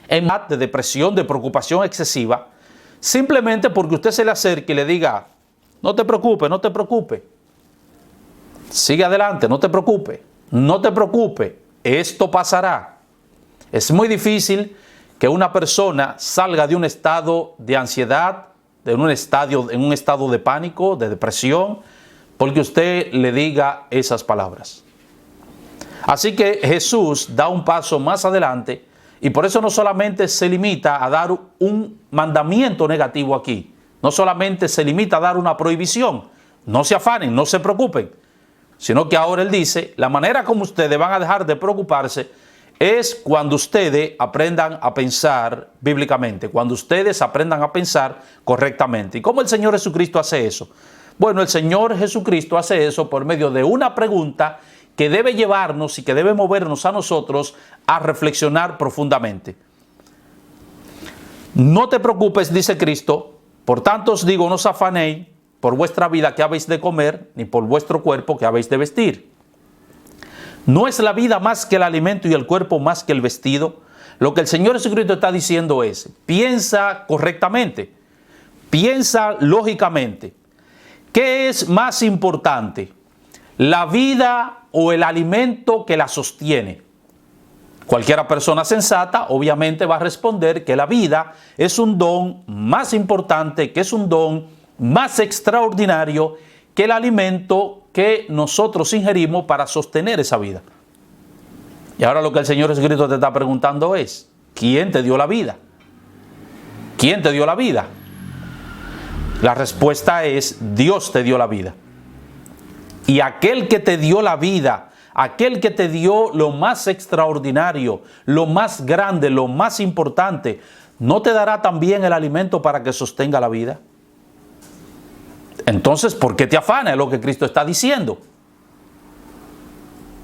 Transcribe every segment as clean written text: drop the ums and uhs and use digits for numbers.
en de depresión, de preocupación excesiva, simplemente porque usted se le acerque y le diga, no te preocupes, no te preocupes, sigue adelante, no te preocupes, no te preocupes, esto pasará. Es muy difícil que una persona salga de un estado de ansiedad, en un estado de pánico, de depresión, porque usted le diga esas palabras. Así que Jesús da un paso más adelante y por eso no solamente se limita a dar un mandamiento negativo aquí, no solamente se limita a dar una prohibición, no se afanen, no se preocupen, sino que ahora Él dice, la manera como ustedes van a dejar de preocuparse es cuando ustedes aprendan a pensar bíblicamente, cuando ustedes aprendan a pensar correctamente. ¿Y cómo el Señor Jesucristo hace eso? Bueno, el Señor Jesucristo hace eso por medio de una pregunta que debe llevarnos y que debe movernos a nosotros a reflexionar profundamente. No te preocupes, dice Cristo, por tanto os digo, no os afanéis por vuestra vida que habéis de comer, ni por vuestro cuerpo que habéis de vestir. ¿No es la vida más que el alimento y el cuerpo más que el vestido? Lo que el Señor Jesucristo está diciendo es, piensa correctamente, piensa lógicamente. ¿Qué es más importante? ¿La vida o el alimento que la sostiene? Cualquiera persona sensata obviamente va a responder que la vida es un don más importante, que es un don más extraordinario que el alimento que nosotros ingerimos para sostener esa vida. Y ahora lo que el Señor Jesucristo te está preguntando es, ¿quién te dio la vida? ¿Quién te dio la vida? La respuesta es, Dios te dio la vida. Y aquel que te dio la vida, aquel que te dio lo más extraordinario, lo más grande, lo más importante, ¿no te dará también el alimento para que sostenga la vida? Entonces, ¿por qué te afana? Es lo que Cristo está diciendo.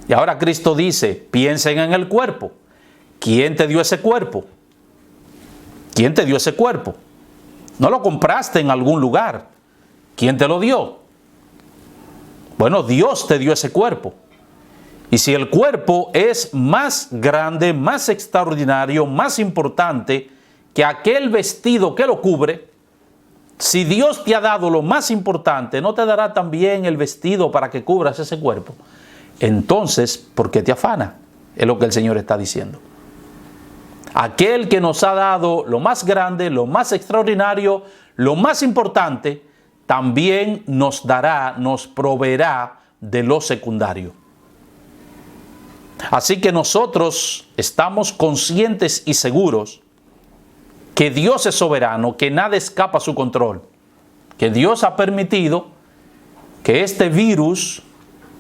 Y ahora Cristo dice, piensen en el cuerpo. ¿Quién te dio ese cuerpo? ¿Quién te dio ese cuerpo? No lo compraste en algún lugar. ¿Quién te lo dio? Bueno, Dios te dio ese cuerpo. Y si el cuerpo es más grande, más extraordinario, más importante que aquel vestido que lo cubre, si Dios te ha dado lo más importante, ¿no te dará también el vestido para que cubras ese cuerpo? Entonces, ¿por qué te afana? Es lo que el Señor está diciendo. Aquel que nos ha dado lo más grande, lo más extraordinario, lo más importante, también nos dará, nos proveerá de lo secundario. Así que nosotros estamos conscientes y seguros que Dios es soberano, que nada escapa a su control, que Dios ha permitido que este virus,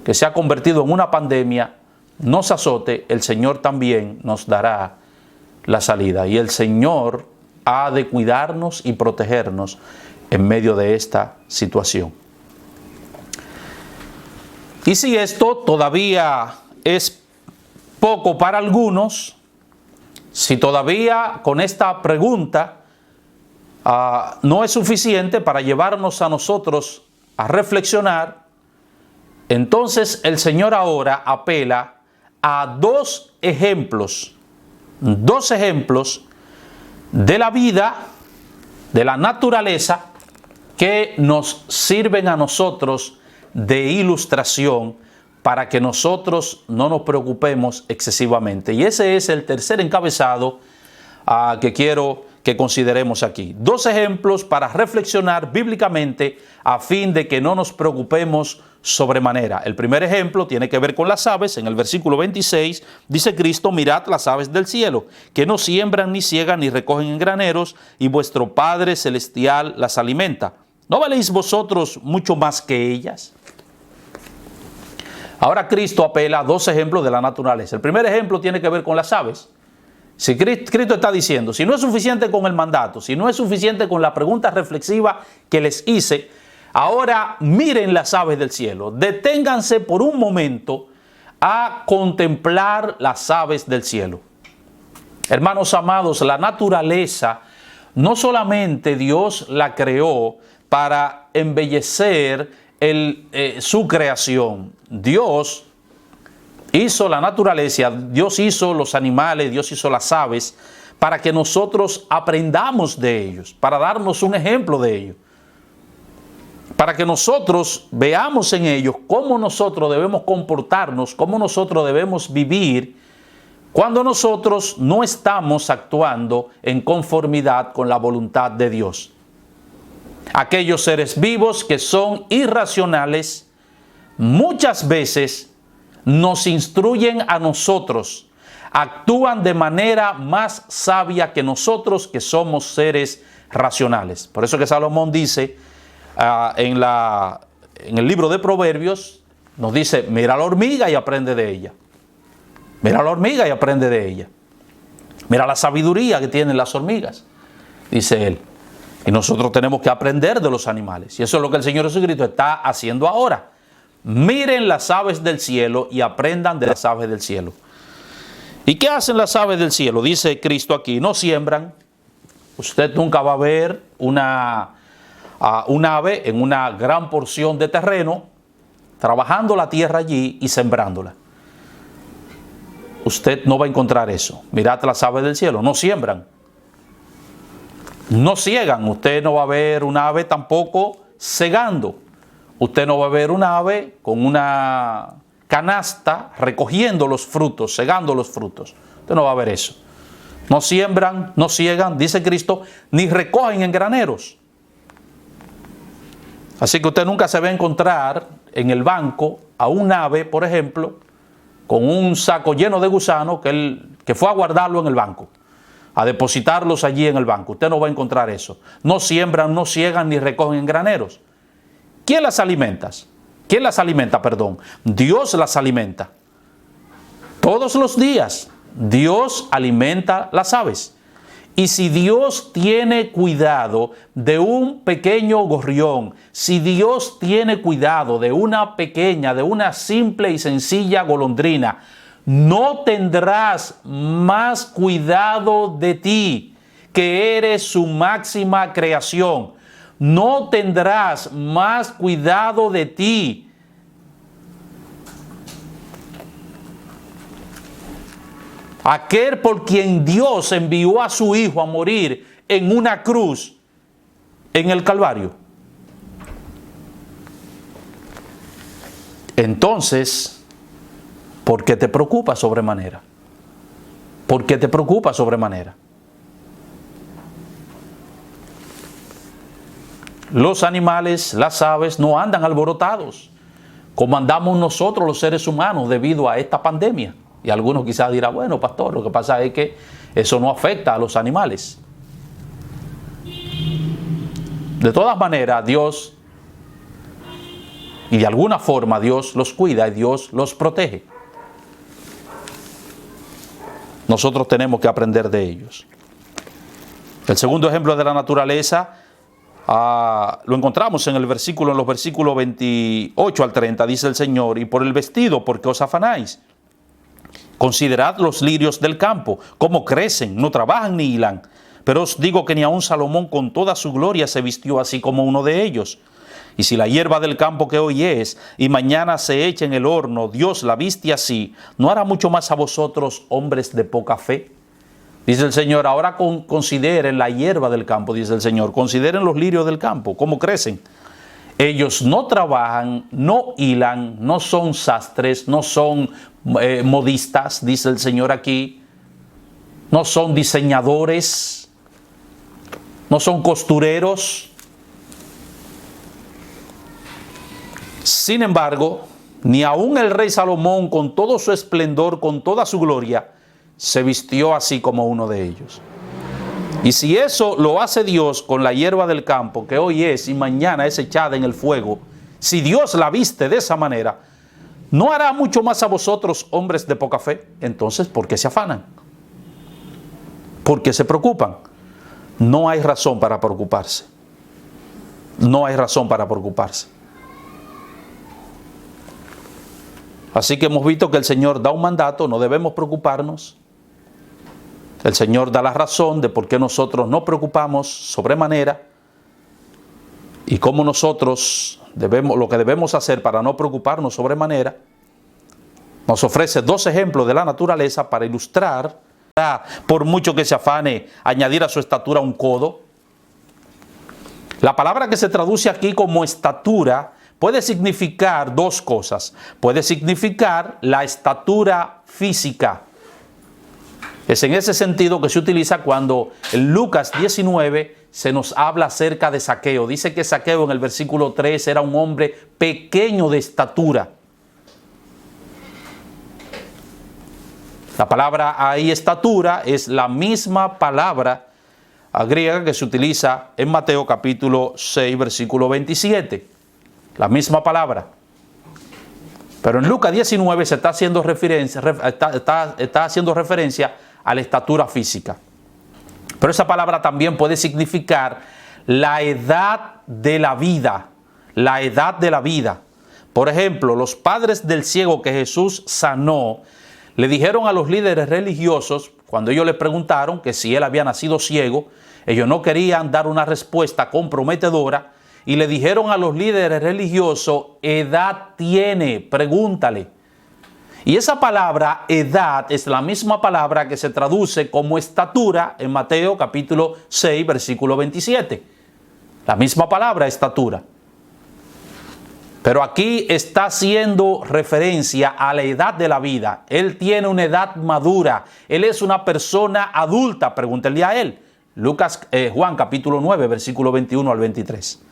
que se ha convertido en una pandemia, nos azote. El Señor también nos dará la salida. Y el Señor ha de cuidarnos y protegernos en medio de esta situación. Y si esto todavía es poco para algunos, si todavía con esta pregunta no es suficiente para llevarnos a nosotros a reflexionar, entonces el Señor ahora apela a dos ejemplos de la vida, de la naturaleza, que nos sirven a nosotros de ilustración para que nosotros no nos preocupemos excesivamente. Y ese es el tercer encabezado que quiero que consideremos aquí. Dos ejemplos para reflexionar bíblicamente a fin de que no nos preocupemos sobremanera. El primer ejemplo tiene que ver con las aves. En el versículo 26 dice Cristo, mirad las aves del cielo, que no siembran, ni ciegan, ni recogen en graneros, y vuestro Padre Celestial las alimenta. ¿No valéis vosotros mucho más que ellas? Ahora Cristo apela a dos ejemplos de la naturaleza. El primer ejemplo tiene que ver con las aves. Si Cristo está diciendo, si no es suficiente con el mandato, si no es suficiente con la pregunta reflexiva que les hice, ahora miren las aves del cielo. Deténganse por un momento a contemplar las aves del cielo. Hermanos amados, la naturaleza no solamente Dios la creó para embellecer su creación. Dios hizo la naturaleza, Dios hizo los animales, Dios hizo las aves para que nosotros aprendamos de ellos, para darnos un ejemplo de ellos, para que nosotros veamos en ellos cómo nosotros debemos comportarnos, cómo nosotros debemos vivir cuando nosotros no estamos actuando en conformidad con la voluntad de Dios. Aquellos seres vivos que son irracionales muchas veces nos instruyen a nosotros, actúan de manera más sabia que nosotros que somos seres racionales. Por eso que Salomón dice en el libro de Proverbios, nos dice, mira la hormiga y aprende de ella. Mira la hormiga y aprende de ella. Mira la sabiduría que tienen las hormigas, dice él. Y nosotros tenemos que aprender de los animales. Y eso es lo que el Señor Jesucristo está haciendo ahora. Miren las aves del cielo y aprendan de las aves del cielo. ¿Y qué hacen las aves del cielo? Dice Cristo aquí, no siembran. Usted nunca va a ver un ave en una gran porción de terreno, trabajando la tierra allí y sembrándola. Usted no va a encontrar eso. Mirad las aves del cielo, no siembran. No ciegan, usted no va a ver un ave tampoco segando. Usted no va a ver un ave con una canasta recogiendo los frutos, segando los frutos. Usted no va a ver eso. No siembran, no ciegan, dice Cristo, ni recogen en graneros. Así que usted nunca se va a encontrar en el banco a un ave, por ejemplo, con un saco lleno de gusanos que fue a guardarlo en el banco, a depositarlos allí en el banco. Usted no va a encontrar eso. No siembran, no ciegan, ni recogen en graneros. ¿Quién las alimenta? ¿Quién las alimenta? Perdón. Dios las alimenta. Todos los días Dios alimenta las aves. Y si Dios tiene cuidado de un pequeño gorrión, si Dios tiene cuidado de una pequeña, de una simple y sencilla golondrina, ¿no tendrás más cuidado de ti, que eres su máxima creación? ¿No tendrás más cuidado de ti? Aquel por quien Dios envió a su Hijo a morir en una cruz en el Calvario. Entonces, ¿por qué te preocupa sobremanera? ¿Por qué te preocupa sobremanera? Los animales, las aves, no andan alborotados como andamos nosotros los seres humanos debido a esta pandemia. Y algunos quizás dirán, bueno, pastor, lo que pasa es que eso no afecta a los animales. De todas maneras, Dios, y de alguna forma Dios los cuida y Dios los protege. Nosotros tenemos que aprender de ellos. El segundo ejemplo de la naturaleza lo encontramos en los versículos 28 al 30. Dice el Señor, y por el vestido, ¿por qué os afanáis? Considerad los lirios del campo, cómo crecen, no trabajan ni hilan. Pero os digo que ni aun Salomón con toda su gloria se vistió así como uno de ellos. Y si la hierba del campo que hoy es y mañana se echa en el horno, Dios la viste así, ¿no hará mucho más a vosotros, hombres de poca fe? Dice el Señor, ahora consideren la hierba del campo, dice el Señor, consideren los lirios del campo, cómo crecen. Ellos no trabajan, no hilan, no son sastres, no son modistas, dice el Señor aquí, no son diseñadores, no son costureros. Sin embargo, ni aun el rey Salomón, con todo su esplendor, con toda su gloria, se vistió así como uno de ellos. Y si eso lo hace Dios con la hierba del campo, que hoy es y mañana es echada en el fuego, si Dios la viste de esa manera, ¿no hará mucho más a vosotros, hombres de poca fe? Entonces, ¿por qué se afanan? ¿Por qué se preocupan? No hay razón para preocuparse. No hay razón para preocuparse. Así que hemos visto que el Señor da un mandato, no debemos preocuparnos. El Señor da la razón de por qué nosotros no preocupamos sobremanera y cómo nosotros lo que debemos hacer para no preocuparnos sobremanera. Nos ofrece dos ejemplos de la naturaleza para ilustrar por mucho que se afane, añadir a su estatura un codo. La palabra que se traduce aquí como estatura puede significar dos cosas. Puede significar la estatura física. Es en ese sentido que se utiliza cuando en Lucas 19 se nos habla acerca de Zaqueo. Dice que Zaqueo en el versículo 3 era un hombre pequeño de estatura. La palabra ahí, estatura, es la misma palabra griega que se utiliza en Mateo capítulo 6, versículo 27. La misma palabra. Pero en Lucas 19 se está haciendo referencia, está haciendo referencia a la estatura física. Pero esa palabra también puede significar la edad de la vida. La edad de la vida. Por ejemplo, los padres del ciego que Jesús sanó le dijeron a los líderes religiosos, cuando ellos le preguntaron que si él había nacido ciego, ellos no querían dar una respuesta comprometedora y le dijeron a los líderes religiosos, edad tiene, pregúntale. Y esa palabra edad es la misma palabra que se traduce como estatura en Mateo capítulo 6, versículo 27. La misma palabra, estatura. Pero aquí está haciendo referencia a la edad de la vida. Él tiene una edad madura. Él es una persona adulta. Pregúntenle a él. Juan capítulo 9, versículo 21 al 23.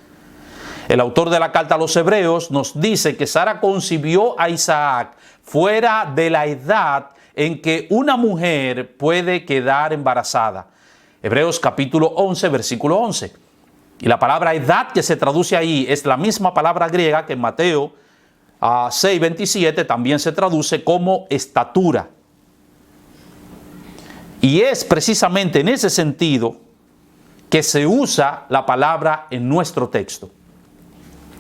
El autor de la carta a los Hebreos nos dice que Sara concibió a Isaac fuera de la edad en que una mujer puede quedar embarazada. Hebreos capítulo 11, versículo 11. Y la palabra edad que se traduce ahí es la misma palabra griega que en Mateo 6, 27 también se traduce como estatura. Y es precisamente en ese sentido que se usa la palabra en nuestro texto.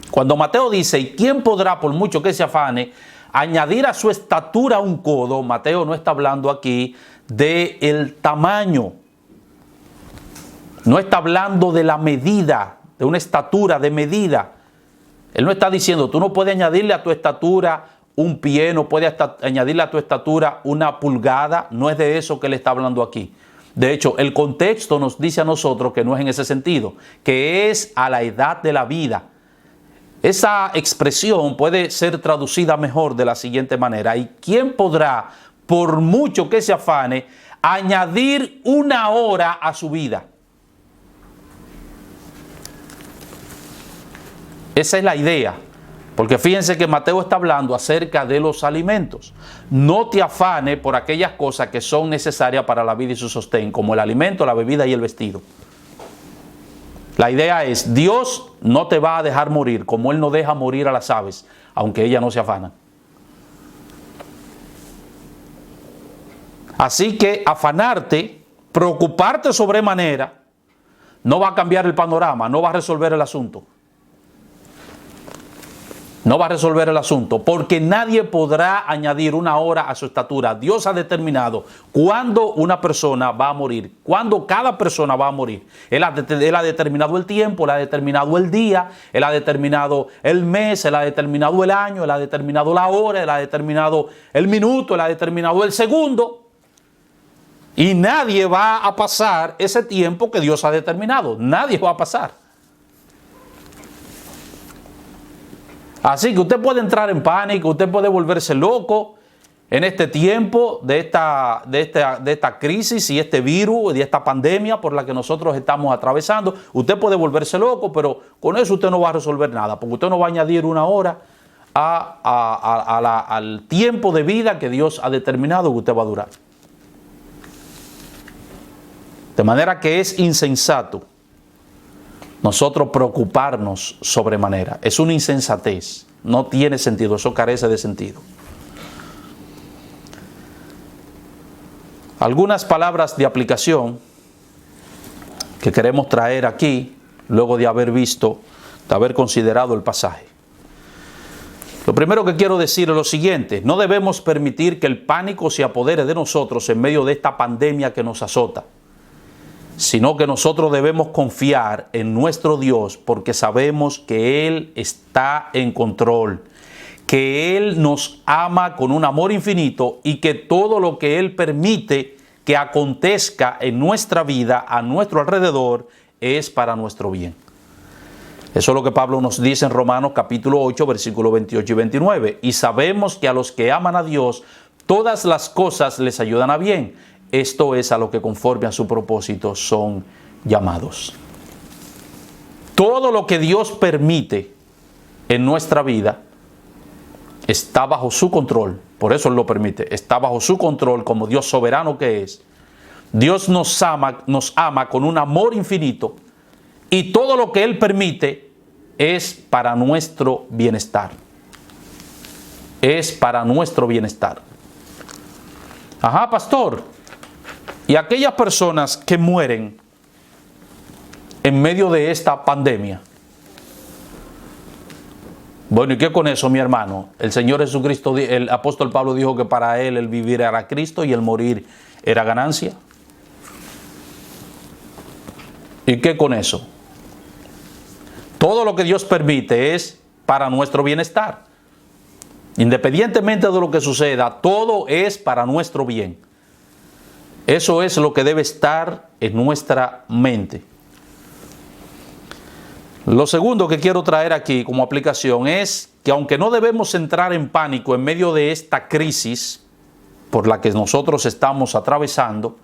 Cuando Mateo dice, ¿y quién podrá, por mucho que se afane, añadir a su estatura un codo? Mateo no está hablando aquí del tamaño. No está hablando de la medida, de una estatura, de medida. Él no está diciendo, tú no puedes añadirle a tu estatura un pie, no puedes añadirle a tu estatura una pulgada. No es de eso que él está hablando aquí. De hecho, el contexto nos dice a nosotros que no es en ese sentido, que es a la edad de la vida. Esa expresión puede ser traducida mejor de la siguiente manera. ¿Y quién podrá, por mucho que se afane, añadir una hora a su vida? Esa es la idea. Porque fíjense que Mateo está hablando acerca de los alimentos. No te afanes por aquellas cosas que son necesarias para la vida y su sostén, como el alimento, la bebida y el vestido. La idea es, Dios no te va a dejar morir, como Él no deja morir a las aves, aunque ellas no se afanan. Así que afanarte, preocuparte sobremanera, no va a cambiar el panorama, no va a resolver el asunto. No va a resolver el asunto, porque nadie podrá añadir una hora a su estatura. Dios ha determinado cuándo una persona va a morir, cuándo cada persona va a morir. Él ha determinado el tiempo, Él ha determinado el día, Él ha determinado el mes, Él ha determinado el año, Él ha determinado la hora, Él ha determinado el minuto, Él ha determinado el segundo. Y nadie va a pasar ese tiempo que Dios ha determinado. Nadie va a pasar. Así que usted puede entrar en pánico, usted puede volverse loco en este tiempo de esta crisis y este virus y esta pandemia por la que nosotros estamos atravesando. Usted puede volverse loco, pero con eso usted no va a resolver nada, porque usted no va a añadir una hora al tiempo de vida que Dios ha determinado que usted va a durar. De manera que es insensato nosotros preocuparnos sobremanera. Es una insensatez. No tiene sentido. Eso carece de sentido. Algunas palabras de aplicación que queremos traer aquí, luego de haber visto, de haber considerado el pasaje. Lo primero que quiero decir es lo siguiente. No debemos permitir que el pánico se apodere de nosotros en medio de esta pandemia que nos azota, sino que nosotros debemos confiar en nuestro Dios porque sabemos que Él está en control, que Él nos ama con un amor infinito y que todo lo que Él permite que acontezca en nuestra vida, a nuestro alrededor, es para nuestro bien. Eso es lo que Pablo nos dice en Romanos capítulo 8, versículos 28 y 29. Y sabemos que a los que aman a Dios, todas las cosas les ayudan a bien. Esto es a lo que conforme a su propósito son llamados. Todo lo que Dios permite en nuestra vida está bajo su control. Por eso Él lo permite. Está bajo su control como Dios soberano que es. Dios nos ama con un amor infinito. Y todo lo que Él permite es para nuestro bienestar. Es para nuestro bienestar. Ajá, pastor. Y aquellas personas que mueren en medio de esta pandemia. Bueno, ¿y qué con eso, mi hermano? El Señor Jesucristo, el apóstol Pablo dijo que para Él el vivir era Cristo y el morir era ganancia. ¿Y qué con eso? Todo lo que Dios permite es para nuestro bienestar. Independientemente de lo que suceda, todo es para nuestro bien. Eso es lo que debe estar en nuestra mente. Lo segundo que quiero traer aquí como aplicación es que aunque no debemos entrar en pánico en medio de esta crisis por la que nosotros estamos atravesando,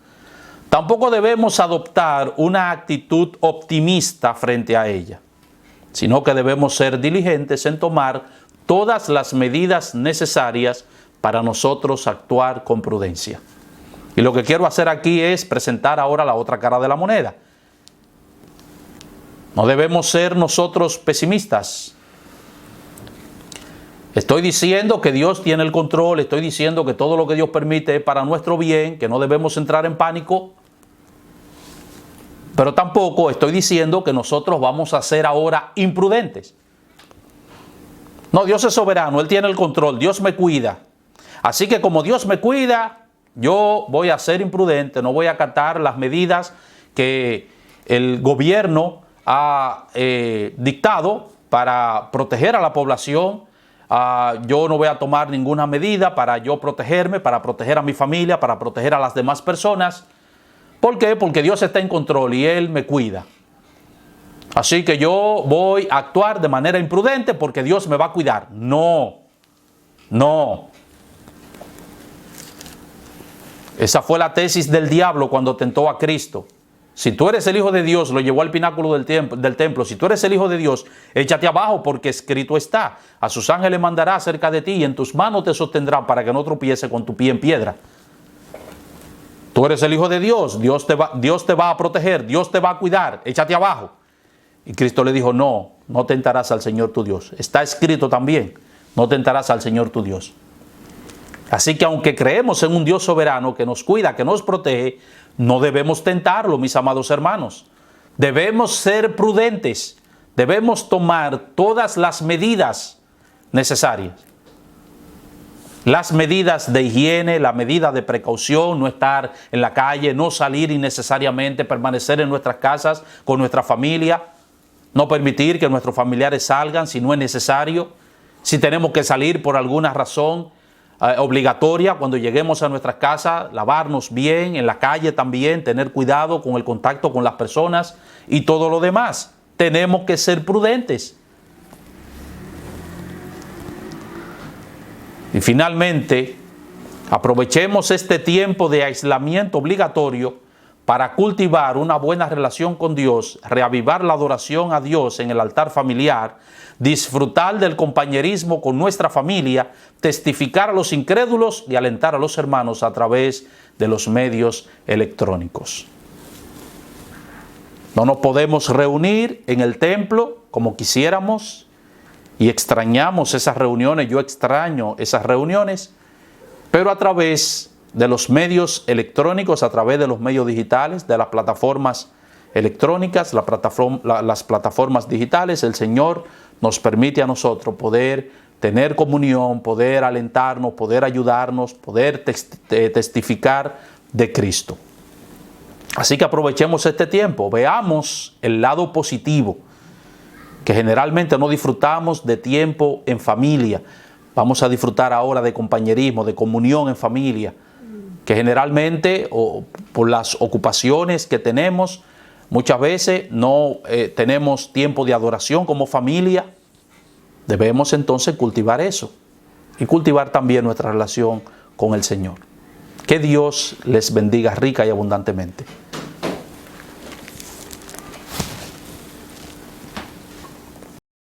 tampoco debemos adoptar una actitud optimista frente a ella, sino que debemos ser diligentes en tomar todas las medidas necesarias para nosotros actuar con prudencia. Y lo que quiero hacer aquí es presentar ahora la otra cara de la moneda. No debemos ser nosotros pesimistas. Estoy diciendo que Dios tiene el control, estoy diciendo que todo lo que Dios permite es para nuestro bien, que no debemos entrar en pánico. Pero tampoco estoy diciendo que nosotros vamos a ser ahora imprudentes. No, Dios es soberano, Él tiene el control, Dios me cuida. Así que como Dios me cuida, yo voy a ser imprudente, no voy a acatar las medidas que el gobierno ha dictado para proteger a la población. Yo no voy a tomar ninguna medida para yo protegerme, para proteger a mi familia, para proteger a las demás personas. ¿Por qué? Porque Dios está en control y Él me cuida. Así que yo voy a actuar de manera imprudente porque Dios me va a cuidar. No, no. Esa fue la tesis del diablo cuando tentó a Cristo. Si tú eres el Hijo de Dios, lo llevó al pináculo del templo. Si tú eres el Hijo de Dios, échate abajo porque escrito está. A sus ángeles mandará cerca de ti y en tus manos te sostendrán para que no tropiece con tu pie en piedra. Tú eres el Hijo de Dios, Dios te va a proteger, Dios te va a cuidar, échate abajo. Y Cristo le dijo, no tentarás al Señor tu Dios. Está escrito también, no tentarás al Señor tu Dios. Así que aunque creemos en un Dios soberano que nos cuida, que nos protege, no debemos tentarlo, mis amados hermanos. Debemos ser prudentes, debemos tomar todas las medidas necesarias. Las medidas de higiene, la medida de precaución, no estar en la calle, no salir innecesariamente, permanecer en nuestras casas con nuestra familia, no permitir que nuestros familiares salgan si no es necesario. Si tenemos que salir por alguna razón obligatoria, cuando lleguemos a nuestras casas, lavarnos bien, en la calle también, tener cuidado con el contacto con las personas y todo lo demás. Tenemos que ser prudentes. Y finalmente, aprovechemos este tiempo de aislamiento obligatorio para cultivar una buena relación con Dios, reavivar la adoración a Dios en el altar familiar, disfrutar del compañerismo con nuestra familia, testificar a los incrédulos y alentar a los hermanos a través de los medios electrónicos. No nos podemos reunir en el templo como quisiéramos y extrañamos esas reuniones, yo extraño esas reuniones, pero a través de los medios electrónicos, a través de los medios digitales, de las plataformas electrónicas, las plataformas digitales, el Señor nos permite a nosotros poder tener comunión, poder alentarnos, poder ayudarnos, poder testificar de Cristo. Así que aprovechemos este tiempo, veamos el lado positivo, que generalmente no disfrutamos de tiempo en familia. Vamos a disfrutar ahora de compañerismo, de comunión en familia, que generalmente o por las ocupaciones que tenemos, muchas veces no tenemos tiempo de adoración como familia. Debemos entonces cultivar eso y cultivar también nuestra relación con el Señor. Que Dios les bendiga rica y abundantemente.